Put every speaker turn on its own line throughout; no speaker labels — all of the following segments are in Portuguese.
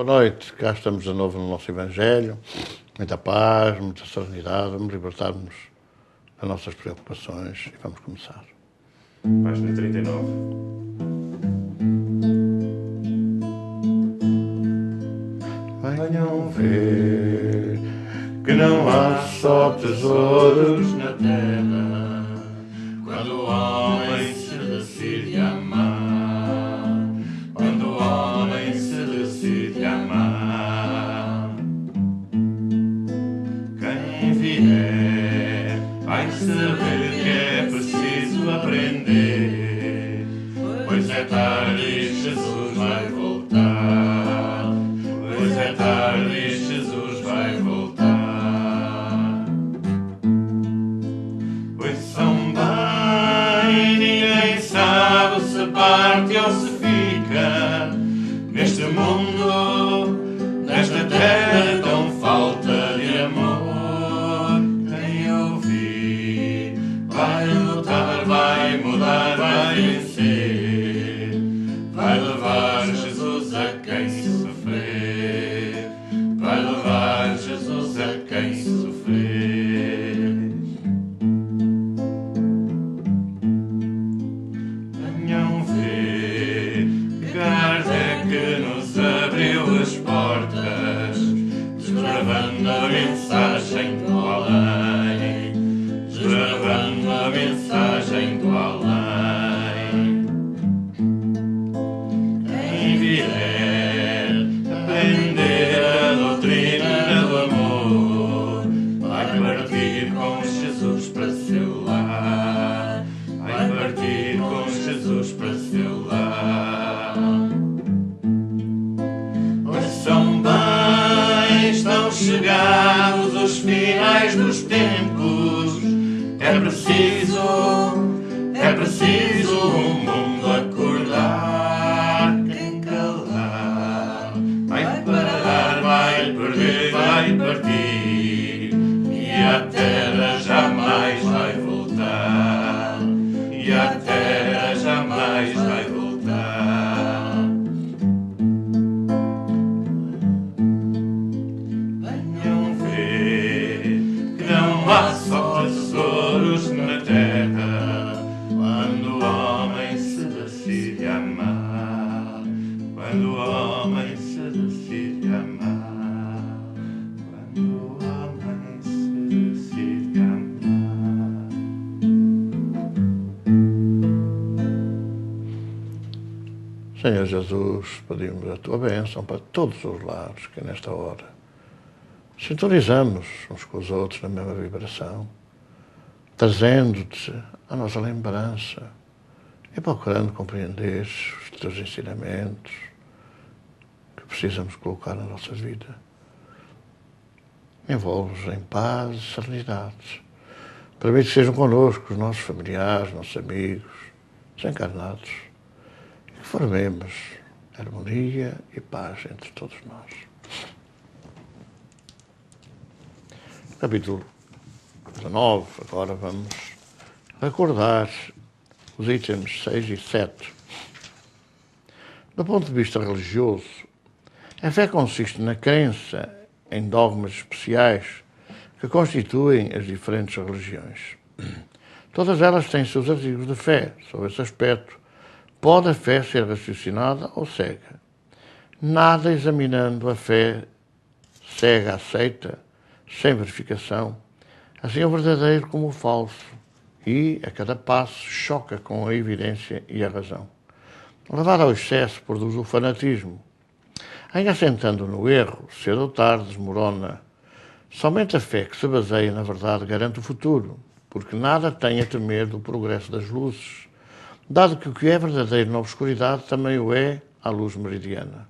Boa noite, cá estamos de novo no nosso Evangelho. Muita paz, muita serenidade, vamos libertar-nos das nossas preocupações e vamos começar.
Página 39.
Venham ver que não há só tesouros na terra quando o homem se decide amar, quando o homem se decide amar. Quem vier vai saber que é preciso aprender, pois é tarde e Jesus vai voltar, pois é tarde e Jesus vai voltar. Pois são bem, ninguém sabe se parte ou se fica neste mundo, nesta terra tão falta de amor. Quem ouvir vai lutar, vai mudar, vai vencer, vai levar Jesus a quem sofrer, vai levar Jesus a quem sofrer. Venham ver que Kardec nos abriu as portas, desbravando a mensagem do além, desbravando a mensagem do além. Quem vier aprender a doutrina do amor vai partir com Jesus para seu lar, vai partir com Jesus para seu lar. Pois são bem, estão chegados os finais dos tempos. É preciso o mundo acordar. Quem calar vai parar, vai perder, vai partir, e a terra jamais vai voltar, e a terra jamais vai voltar. Venham ver que não há só tesouros na terra quando o homem se decide amar, quando o homem se decide amar, quando o homem se decide amar. Senhor Jesus, pedimos a tua bênção para todos os lares que nesta hora sintonizamos uns com os outros na mesma vibração, trazendo-te a nossa lembrança e procurando compreender os teus ensinamentos que precisamos colocar na nossa vida. Envolve-os em paz e serenidade. Permite que sejam connosco os nossos familiares, nossos amigos, desencarnados, e que formemos harmonia e paz entre todos nós. Capítulo 19, agora vamos recordar os itens 6 e 7. Do ponto de vista religioso, a fé consiste na crença em dogmas especiais que constituem as diferentes religiões. Todas elas têm seus artigos de fé. Sobre esse aspecto, pode a fé ser raciocinada ou cega. Nada examinando a fé cega aceita, sem verificação, assim o verdadeiro como o falso, e, a cada passo, choca com a evidência e a razão. Levado ao excesso produz o fanatismo. Em assentando no erro, cedo ou tarde desmorona. Somente a fé que se baseia na verdade garante o futuro, porque nada tem a temer do progresso das luzes, dado que o que é verdadeiro na obscuridade também o é à luz meridiana.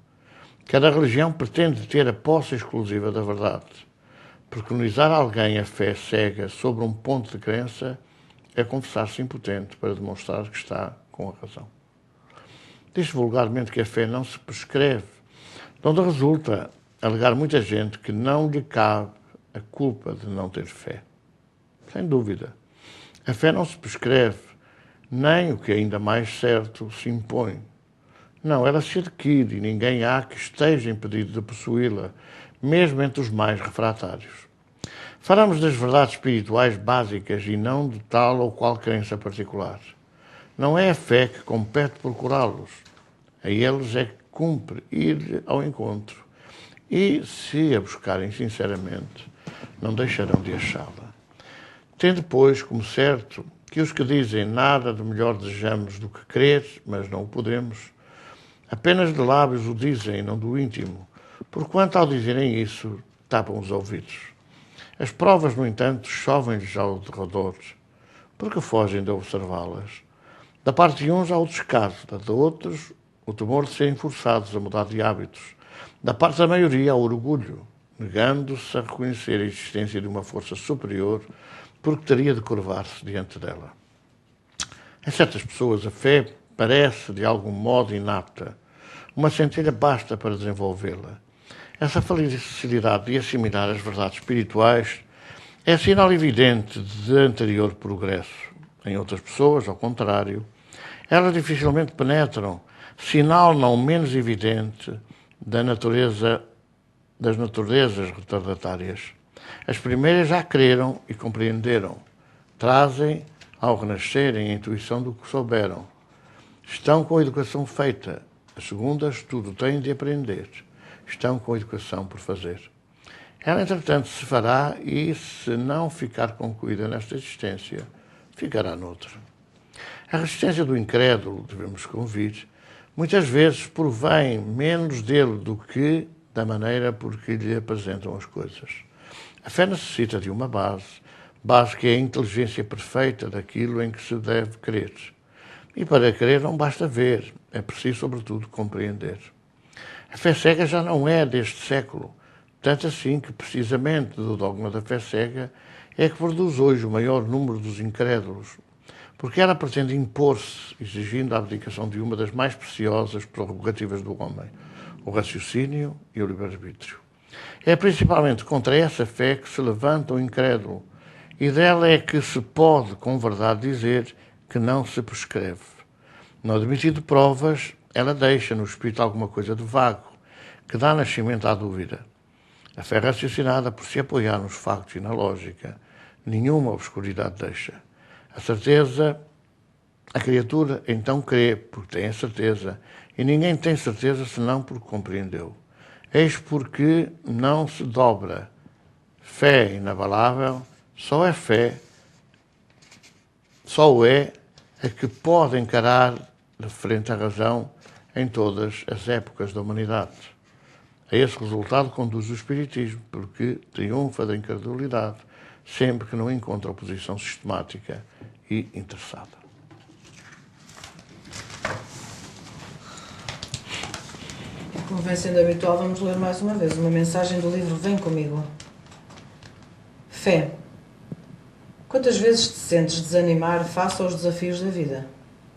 Cada religião pretende ter a posse exclusiva da verdade. Preconizar alguém a fé cega sobre um ponto de crença é confessar-se impotente para demonstrar que está com a razão. Diz-se vulgarmente que a fé não se prescreve, de onde resulta alegar muita gente que não lhe cabe a culpa de não ter fé. Sem dúvida, a fé não se prescreve, nem o que é ainda mais certo se impõe. Não, ela se adquire e ninguém há que esteja impedido de possuí-la, mesmo entre os mais refratários. Falamos das verdades espirituais básicas e não de tal ou qual crença particular. Não é a fé que compete procurá-los. A eles é que cumpre ir ao encontro. E, se a buscarem sinceramente, não deixarão de achá-la. Tendo, pois, como certo que os que dizem nada de melhor desejamos do que crer, mas não o podemos, apenas de lábios o dizem, não do íntimo, porquanto ao dizerem isso, tapam os ouvidos. As provas, no entanto, chovem-lhes ao derredor, porque fogem de observá-las. Da parte de uns há o descaso, da de outros o temor de serem forçados a mudar de hábitos. Da parte da maioria há o orgulho, negando-se a reconhecer a existência de uma força superior, porque teria de curvar-se diante dela. Em certas pessoas a fé parece de algum modo inapta. Uma centelha basta para desenvolvê-la. Essa facilidade de assimilar as verdades espirituais é sinal evidente de anterior progresso. Em outras pessoas, ao contrário, elas dificilmente penetram, sinal não menos evidente das naturezas retardatárias. As primeiras já creram e compreenderam. Trazem, ao renascerem, a intuição do que souberam. Estão com a educação feita. As segundas tudo têm de aprender. Estão com a educação por fazer. Ela, entretanto, se fará e, se não ficar concluída nesta existência, ficará noutra. A resistência do incrédulo, devemos convir, muitas vezes provém menos dele do que da maneira por que lhe apresentam as coisas. A fé necessita de uma base que é a inteligência perfeita daquilo em que se deve crer. E para crer não basta ver, é preciso, sobretudo, compreender. A fé cega já não é deste século, tanto assim que, precisamente, do dogma da fé cega é que produz hoje o maior número dos incrédulos, porque ela pretende impor-se, exigindo a abdicação de uma das mais preciosas prerrogativas do homem, o raciocínio e o livre-arbítrio. É principalmente contra essa fé que se levanta o incrédulo, e dela é que se pode, com verdade, dizer que não se prescreve. Não admitindo provas, ela deixa no espírito alguma coisa de vago, que dá nascimento à dúvida. A fé raciocinada, por se apoiar nos factos e na lógica, nenhuma obscuridade deixa. A certeza, a criatura então crê, porque tem a certeza, e ninguém tem certeza senão porque compreendeu. Eis porque não se dobra. Fé inabalável, só o é a que pode encarar de frente à razão em todas as épocas da humanidade. A esse resultado conduz o Espiritismo, porque triunfa da incredulidade sempre que não encontra oposição sistemática e interessada.
Como vem sendo habitual, vamos ler mais uma vez uma mensagem do livro Vem Comigo. Fé. Quantas vezes te sentes desanimar face aos desafios da vida?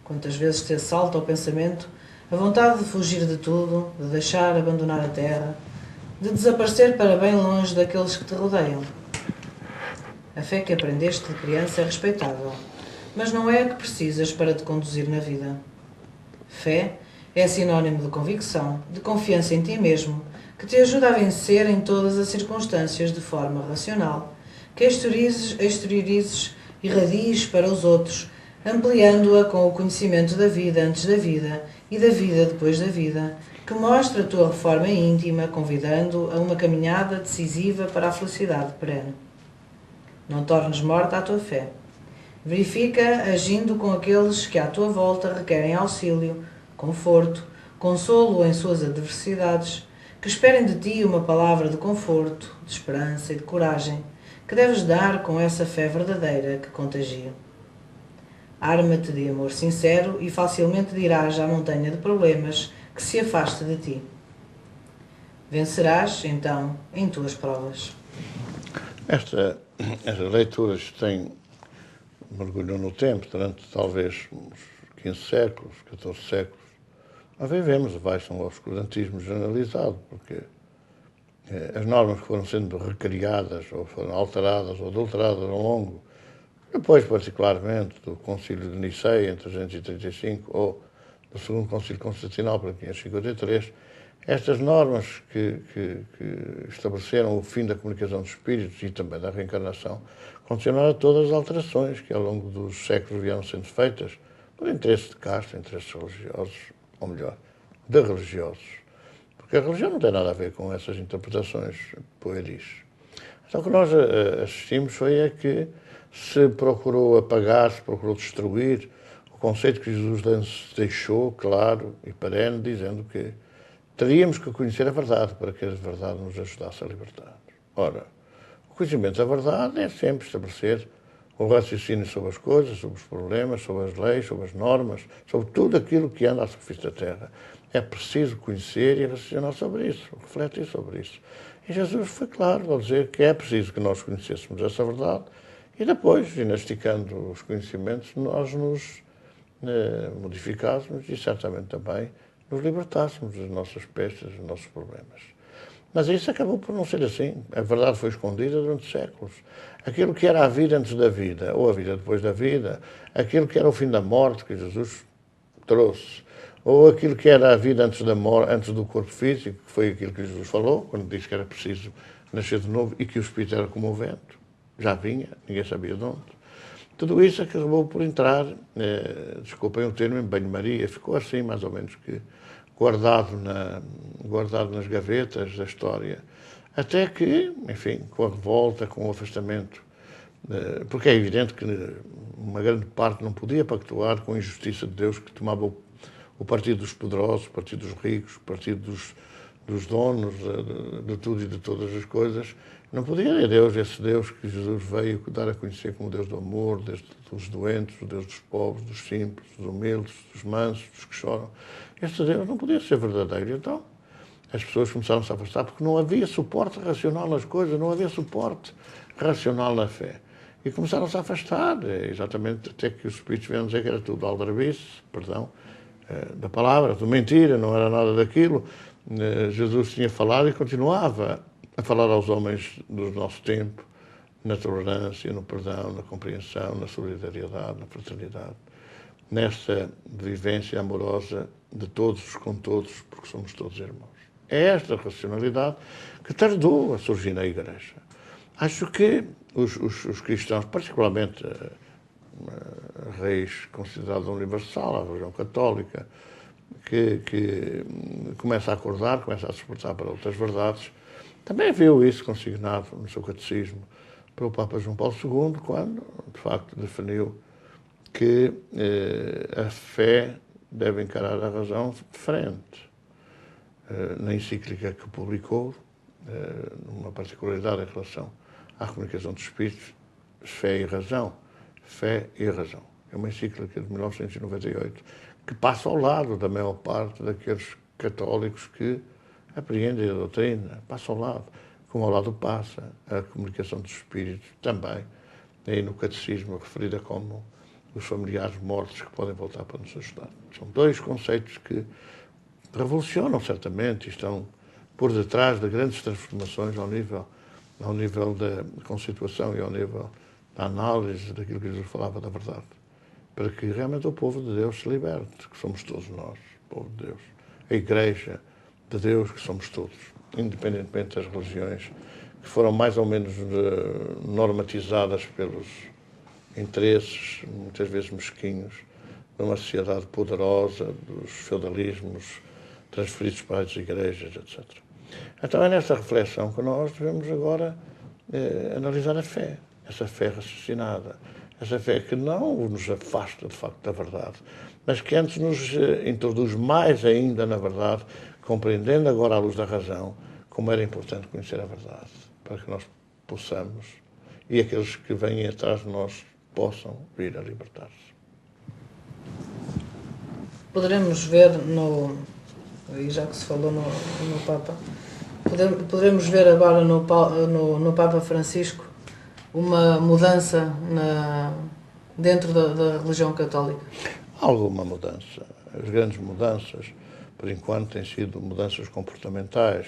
Quantas vezes te assalta ao pensamento a vontade de fugir de tudo, de deixar abandonar a terra, de desaparecer para bem longe daqueles que te rodeiam? A fé que aprendeste de criança é respeitável, mas não é a que precisas para te conduzir na vida. Fé é sinónimo de convicção, de confiança em ti mesmo, que te ajuda a vencer em todas as circunstâncias de forma racional, que exteriorizes e radies para os outros, ampliando-a com o conhecimento da vida antes da vida e da vida depois da vida, que mostra a tua reforma íntima, convidando a uma caminhada decisiva para a felicidade perene. Não tornes morta a tua fé. Verifica agindo com aqueles que à tua volta requerem auxílio, conforto, consolo em suas adversidades, que esperem de ti uma palavra de conforto, de esperança e de coragem, que deves dar com essa fé verdadeira que contagia. Arma-te de amor sincero e facilmente dirás à montanha de problemas que se afaste de ti. Vencerás, então, em tuas provas.
Estas leituras têm mergulham no tempo, durante talvez uns 15 séculos, 14 séculos. Nós vivemos abaixo de um obscurantismo generalizado, porque as normas que foram sendo recriadas, ou foram alteradas, ou adulteradas ao longo, depois particularmente do Concílio de Niceia, em 335, ou do Segundo Concílio Constitucional, para 553, estas normas que estabeleceram o fim da comunicação dos espíritos e também da reencarnação condicionaram todas as alterações que ao longo dos séculos vieram sendo feitas por interesse de casta, interesses religiosos, ou melhor, de religiosos. Porque a religião não tem nada a ver com essas interpretações pueris. Então o que nós assistimos foi a que se procurou apagar, se procurou destruir o conceito que Jesus deixou claro e perene, dizendo que teríamos que conhecer a verdade para que a verdade nos ajudasse a libertar. Ora, o conhecimento da verdade é sempre estabelecer o raciocínio sobre as coisas, sobre os problemas, sobre as leis, sobre as normas, sobre tudo aquilo que anda à superfície da Terra. É preciso conhecer e raciocinar sobre isso, refletir sobre isso. E Jesus foi claro ao dizer que é preciso que nós conhecêssemos essa verdade e depois, ginasticando os conhecimentos, nós nos modificássemos e certamente também nos libertássemos das nossas pestes, dos nossos problemas. Mas isso acabou por não ser assim. A verdade foi escondida durante séculos. Aquilo que era a vida antes da vida, ou a vida depois da vida, aquilo que era o fim da morte que Jesus trouxe, ou aquilo que era a vida antes da morte, antes do corpo físico, que foi aquilo que Jesus falou, quando disse que era preciso nascer de novo e que o Espírito era como o vento. Já vinha, ninguém sabia de onde. Tudo isso acabou por entrar, desculpem o termo, em banho-maria, ficou assim mais ou menos que guardado nas gavetas da história, até que, enfim, com a revolta, com o afastamento, porque é evidente que uma grande parte não podia pactuar com a injustiça de Deus, que tomava o partido dos poderosos, o partido dos ricos, o partido dos donos de tudo e de todas as coisas. Não podia ser Deus, esse Deus que Jesus veio dar a conhecer como Deus do amor, Deus dos doentes, o Deus dos pobres, dos simples, dos humildes, dos mansos, dos que choram. Este Deus não podia ser verdadeiro. Então, as pessoas começaram-se a afastar porque não havia suporte racional nas coisas, não havia suporte racional na fé. E começaram-se a afastar, exatamente até que os Espíritos vieram dizer que era tudo aldrabice, perdão, da palavra, tudo mentira, não era nada daquilo. Jesus tinha falado e continuava a falar aos homens do nosso tempo, na tolerância, no perdão, na compreensão, na solidariedade, na fraternidade, nesta vivência amorosa de todos com todos, porque somos todos irmãos. É esta racionalidade que tardou a surgir na Igreja. Acho que os cristãos, particularmente a raiz considerada universal, a religião católica, que começa a acordar, começa a despertar para outras verdades, também viu isso consignado no seu catecismo pelo Papa João Paulo II, quando, de facto, definiu que a fé deve encarar a razão de frente. Na encíclica que publicou, numa particularidade em relação à comunicação dos espíritos, fé e razão. Fé e razão. É uma encíclica de 1998 que passa ao lado da maior parte daqueles católicos que apreendem a doutrina, passa ao lado, como ao lado passa a comunicação dos espíritos também, aí no catecismo referida como os familiares mortos que podem voltar para nos ajudar. São dois conceitos que revolucionam certamente e estão por detrás de grandes transformações ao nível da conceituação e ao nível da análise daquilo que Jesus falava da verdade, para que realmente o povo de Deus se liberte, que somos todos nós, o povo de Deus, a Igreja de Deus, que somos todos, independentemente das religiões, que foram mais ou menos normatizadas pelos interesses, muitas vezes mesquinhos, de uma sociedade poderosa, dos feudalismos transferidos para as igrejas, etc. Então é nessa reflexão que nós devemos agora analisar a fé, essa fé raciocinada, essa fé que não nos afasta, de facto, da verdade, mas que antes nos introduz mais ainda na verdade, compreendendo agora à luz da razão como era importante conhecer a verdade, para que nós possamos, e aqueles que vêm atrás de nós, possam vir a libertar-se.
Poderemos ver e já que se falou no Papa, poderemos ver agora no Papa Francisco uma mudança dentro da religião católica?
Alguma mudança. As grandes mudanças, por enquanto, têm sido mudanças comportamentais,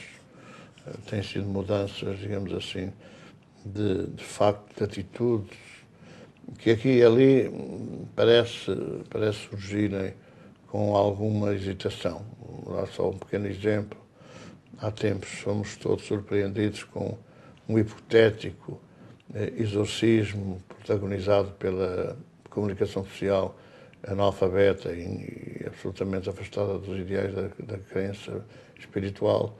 têm sido mudanças, digamos assim, de facto, de atitudes, que aqui e ali parece surgirem com alguma hesitação. Dá só um pequeno exemplo. Há tempos fomos todos surpreendidos com um hipotético exorcismo protagonizado pela comunicação social analfabeta e absolutamente afastada dos ideais da crença espiritual,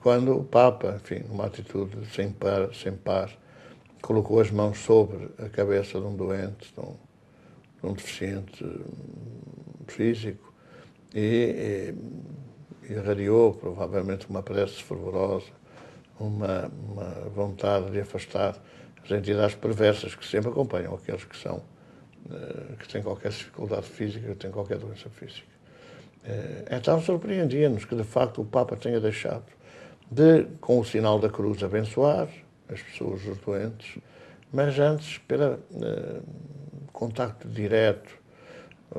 quando o Papa, enfim, numa atitude sem par, colocou as mãos sobre a cabeça de um doente, de um deficiente físico, e irradiou provavelmente uma prece fervorosa, uma vontade de afastar as entidades perversas que sempre acompanham aqueles que têm qualquer dificuldade física, que têm qualquer doença física. Então surpreendia-nos que de facto o Papa tenha deixado de, com o sinal da cruz, abençoar as pessoas, os doentes, mas antes pelo contacto direto,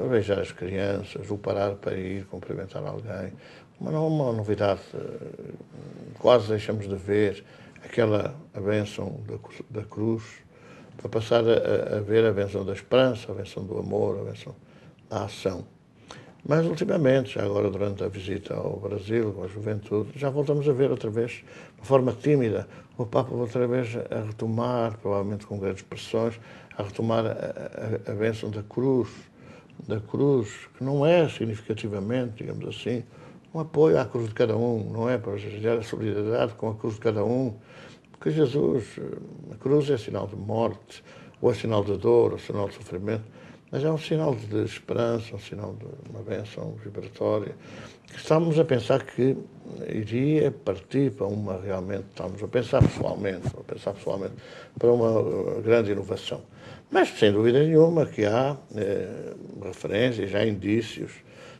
beijar as crianças, ou parar para ir cumprimentar alguém. Uma novidade, quase deixamos de ver a bênção da cruz, para passar a ver a bênção da esperança, a bênção do amor, a bênção da ação. Mas, ultimamente, já agora durante a visita ao Brasil, com a juventude, já voltamos a ver outra vez, de forma tímida, o Papa outra vez a retomar, provavelmente com grandes pressões, a retomar a bênção da cruz, que não é significativamente, digamos assim, um apoio à cruz de cada um, não é para gerar a solidariedade com a cruz de cada um, porque Jesus, a cruz é sinal de morte, ou é sinal de dor, ou é sinal de sofrimento, mas é um sinal de esperança, um sinal de uma bênção vibratória, que estamos a pensar que iria partir para uma realmente, estamos a pensar pessoalmente para uma grande inovação. Mas, sem dúvida nenhuma, que há referências, há indícios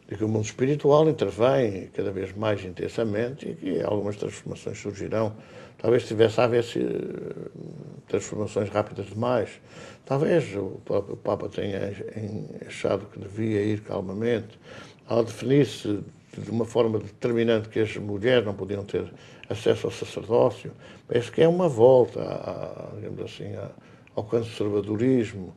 de que o mundo espiritual intervém cada vez mais intensamente e que algumas transformações surgirão. Talvez tivesse a haver transformações rápidas demais. Talvez o próprio Papa tenha achado que devia ir calmamente, ao definir-se de uma forma determinante que as mulheres não podiam ter acesso ao sacerdócio. Parece que é uma volta, digamos assim, ao conservadorismo.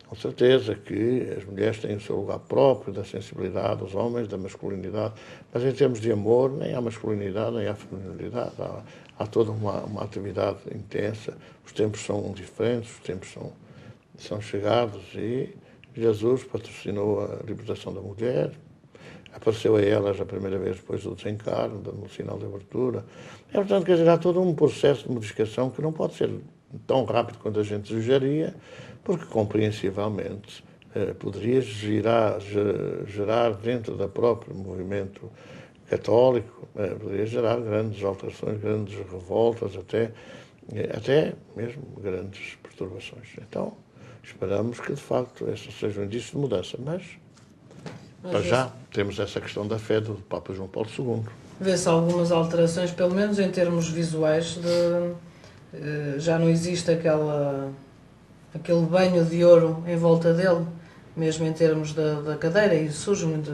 Com certeza que as mulheres têm o seu lugar próprio, da sensibilidade, os homens, da masculinidade, mas em termos de amor, nem há masculinidade, nem há feminilidade. Há toda uma atividade intensa, os tempos são diferentes, os tempos são chegados e Jesus patrocinou a libertação da mulher, apareceu a elas a primeira vez depois do desencarno, dando um sinal de abertura. Portanto, quer dizer, há todo um processo de modificação que não pode ser tão rápido quanto a gente desejaria, porque, compreensivelmente, poderia gerar dentro do próprio movimento católico, poderia gerar grandes alterações, grandes revoltas, até mesmo grandes perturbações. Então, esperamos que, de facto, esse seja um indício de mudança, mas para já temos essa questão da fé do Papa João Paulo II.
Vê-se algumas alterações, pelo menos em termos visuais, já não existe aquele banho de ouro em volta dele, mesmo em termos da cadeira, e surge muito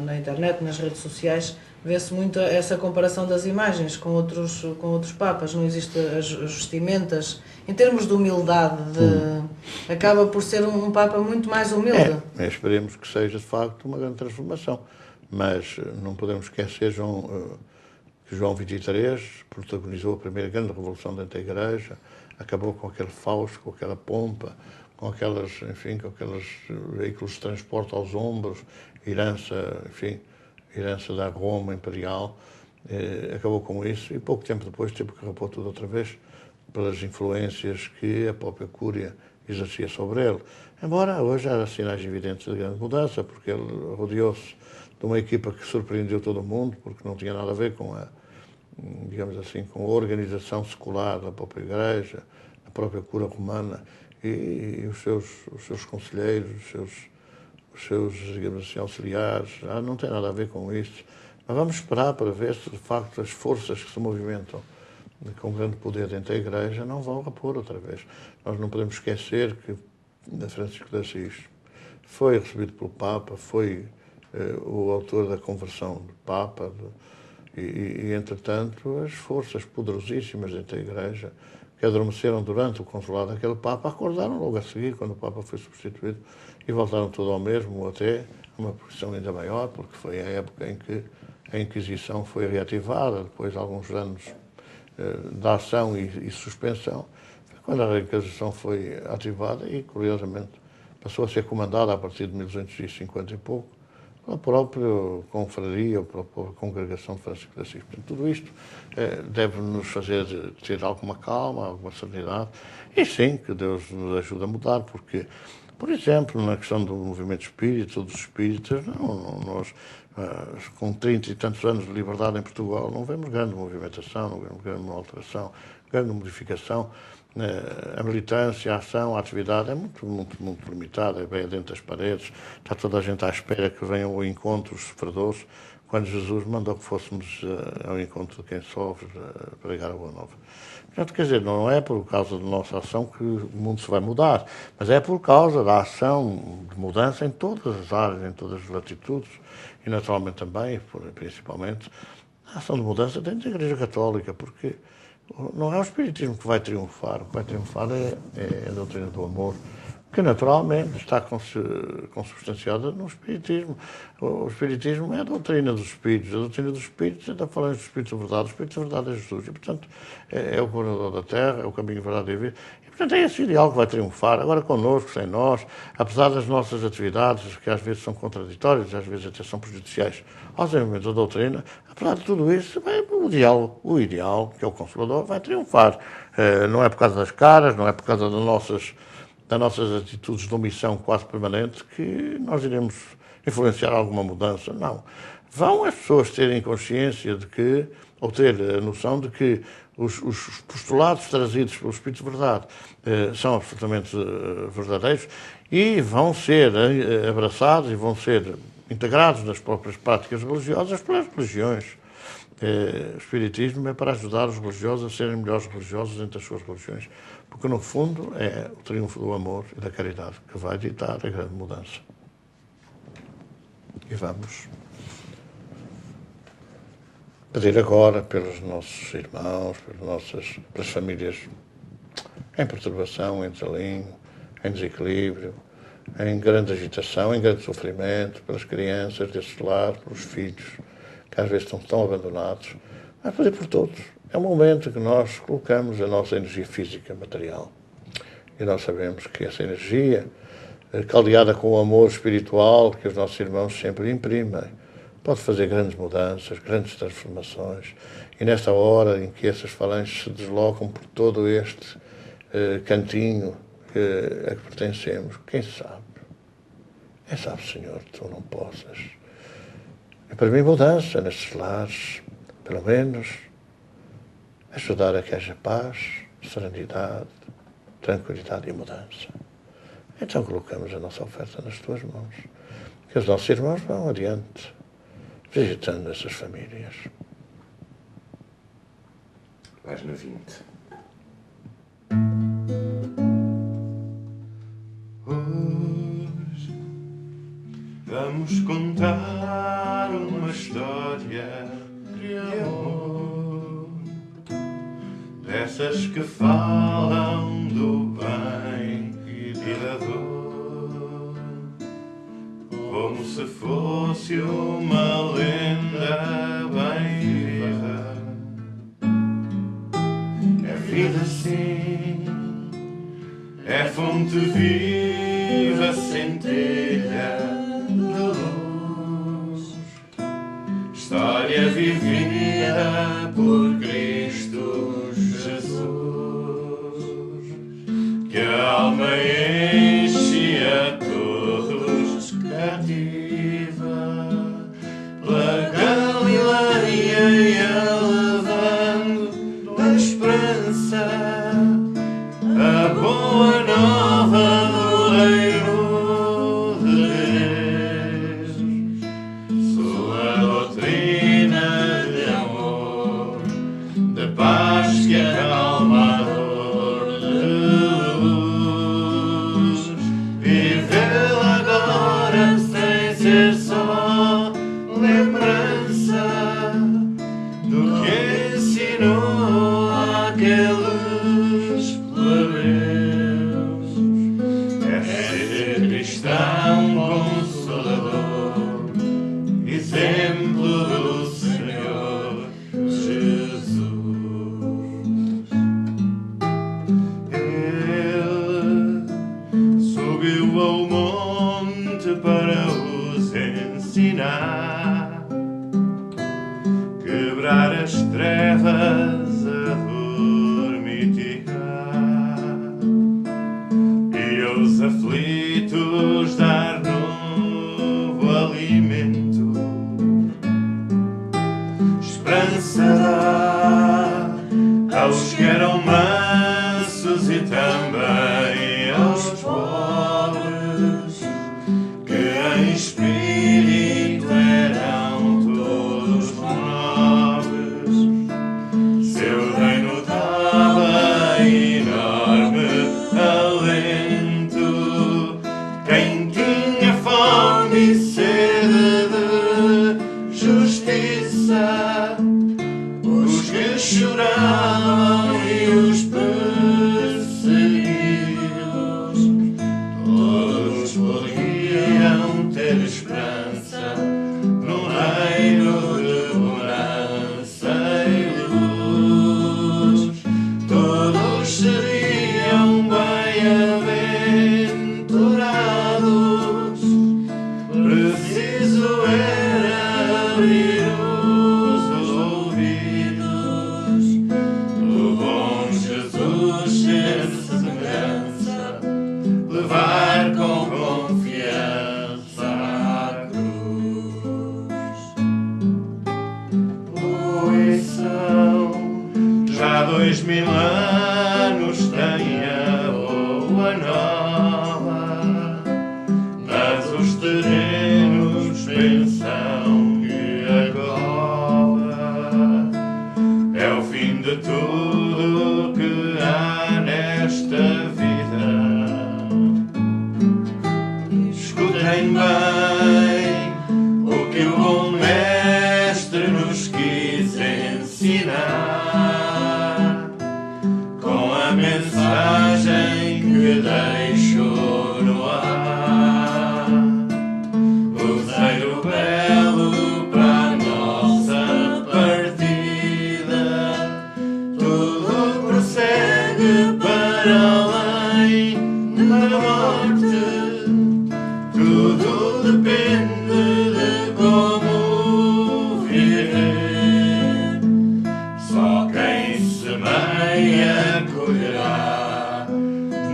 na internet, nas redes sociais, vê-se muito essa comparação das imagens com outros papas, não existe as vestimentas, em termos de humildade, acaba por ser um papa muito mais humilde.
Esperemos que seja de facto uma grande transformação, mas não podemos esquecer que João XXIII protagonizou a primeira grande revolução dentro da Igreja, acabou com aquele fausto, com aquela pompa, com aqueles veículos de transporte aos ombros, herança da Roma imperial, acabou com isso e pouco tempo depois teve que repor tudo outra vez pelas influências que a própria Cúria exercia sobre ele. Embora hoje há sinais evidentes de grande mudança, porque ele rodeou-se de uma equipa que surpreendeu todo o mundo, porque não tinha nada a ver com digamos assim, com a organização secular da própria Igreja, da própria cura romana e os seus conselheiros, os seus, digamos assim, auxiliares, não tem nada a ver com isso. Mas vamos esperar para ver se, de facto, as forças que se movimentam com grande poder dentro da Igreja não vão repor outra vez. Nós não podemos esquecer que Francisco de Assis foi recebido pelo Papa, foi o autor da conversão do Papa, e, entretanto, as forças poderosíssimas dentro da Igreja, que adormeceram durante o consulado daquele Papa, acordaram logo a seguir, quando o Papa foi substituído, e voltaram tudo ao mesmo, até uma posição ainda maior, porque foi a época em que a Inquisição foi reativada, depois de alguns anos de ação e suspensão, quando a Inquisição foi ativada e, curiosamente, passou a ser comandada a partir de 1250 e pouco, pela própria confraria, ou pela própria congregação de Francisco de Assis. Portanto, tudo isto deve nos fazer ter alguma calma, alguma serenidade, e sim, que Deus nos ajude a mudar, porque, por exemplo, na questão do movimento espírita, dos espíritas, nós, com 30 e tantos anos de liberdade em Portugal, não vemos grande movimentação, não vemos grande alteração, grande modificação. A militância, a ação, a atividade é muito limitada, é bem dentro das paredes, está toda a gente à espera que venham ao encontro os sofredores, quando Jesus mandou que fôssemos ao encontro de quem sofre, pregar a boa nova. Portanto, quer dizer, não é por causa da nossa ação que o mundo se vai mudar, mas é por causa da ação de mudança em todas as áreas, em todas as latitudes, e naturalmente também, principalmente, a ação de mudança dentro da Igreja Católica, porque não é o Espiritismo que vai triunfar, o que vai triunfar é a doutrina do amor, que naturalmente está consubstanciada no Espiritismo. O Espiritismo é a doutrina dos Espíritos, a doutrina dos Espíritos é da falando do Espírito da Verdade, o Espírito da Verdade é Jesus, e portanto é o governador da Terra, é o caminho, verdade e vida, e portanto é esse ideal que vai triunfar, agora connosco, sem nós, apesar das nossas atividades, que às vezes são contraditórias, às vezes até são prejudiciais aos desenvolvimentos da doutrina, apesar de tudo isso, o ideal, que é o Consolador, vai triunfar. Não é por causa das caras, não é por causa das nossas atitudes de omissão quase permanente que nós iremos influenciar alguma mudança, não. Vão as pessoas terem consciência de que, ou ter a noção de que os postulados trazidos pelo Espírito de Verdade são absolutamente verdadeiros e vão ser abraçados e vão ser integrados nas próprias práticas religiosas pelas religiões. O Espiritismo é para ajudar os religiosos a serem melhores religiosos entre as suas religiões, porque no fundo é o triunfo do amor e da caridade que vai ditar a grande mudança. E vamos pedir agora pelos nossos irmãos, pelas famílias em perturbação, em desalinho, em desequilíbrio, em grande agitação, em grande sofrimento, pelas crianças desses lares, pelos filhos, que às vezes estão tão abandonados. Mas pedir por todos. É um momento que nós colocamos a nossa energia física, material. E nós sabemos que essa energia, caldeada com o amor espiritual que os nossos irmãos sempre imprimem, pode fazer grandes mudanças, grandes transformações. E nesta hora em que essas falanges se deslocam por todo este cantinho a que pertencemos, quem sabe? Quem sabe, Senhor, tu não possas. E para mim, mudança nestes lares, pelo menos, ajudar a que haja paz, serenidade, tranquilidade e mudança. Então colocamos a nossa oferta nas tuas mãos. Que os nossos irmãos vão adiante, visitando essas famílias.
Página 20. Hoje vamos contar uma história de amor, dessas que falam do bem e da dor, como se fosse uma lenda bem viva. É vida sim, é fonte viva, centelha de luz, história vivida por Cristo Jesus, que a alma enche a todos cativa, pela Galileia elevando a esperança, a boa nova do reino de Deus. cristão consolador, exemplo do Senhor Jesus. Ele subiu ao monte para os ensinar, quebrar as trevas, a dormitigar, e aos aflitos dar novo alimento. Esperança dá aos que eram mansos e também aos pobres, que em espírito eram todos nobres. Seu reino dava enorme alento. Quem tinha fome e sede de justiça, os que choravam e os perseguidos, todos podiam ter esperança no reino de bonança e luz. Todos seriam bem-aventurados. Preciso era abrir os ouvidos do bom Jesus, ser semelhança, levar com confiança à cruz. Ouçam, já 2000 anos tem a boa nova, mas os terrenos pensam que agora é o fim de tudo que há nesta vida. Escutem bem o que o bom mestre nos quis ensinar, com a mensagem que deixou no ar. Luzeiro belo para a nossa partida, tudo prossegue para além da morte. Tudo depende de como viver. Só quem semeia colherá,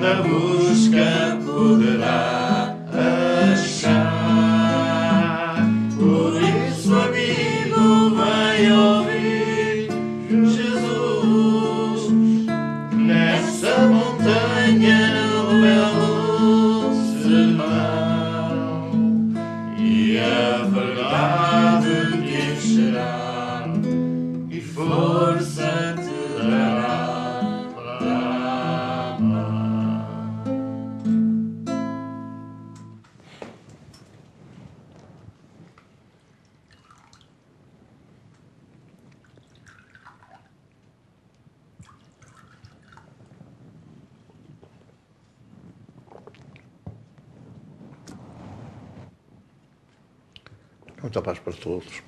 na busca poderá achar. Por isso, amigo, vem ouvir Jesus nessa montanha no belo sermão, e a verdade te encherá e força te dará para amar.
Muita paz para todos.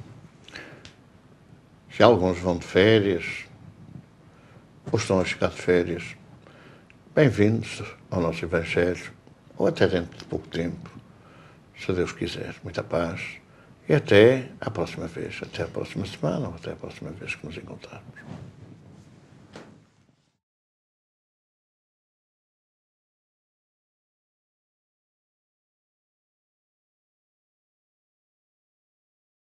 Se alguns vão de férias ou estão a chegar de férias, bem-vindos ao nosso Evangelho, ou até dentro de pouco tempo, se Deus quiser. Muita paz e até à próxima vez, até à próxima semana ou até à próxima vez que nos encontrarmos.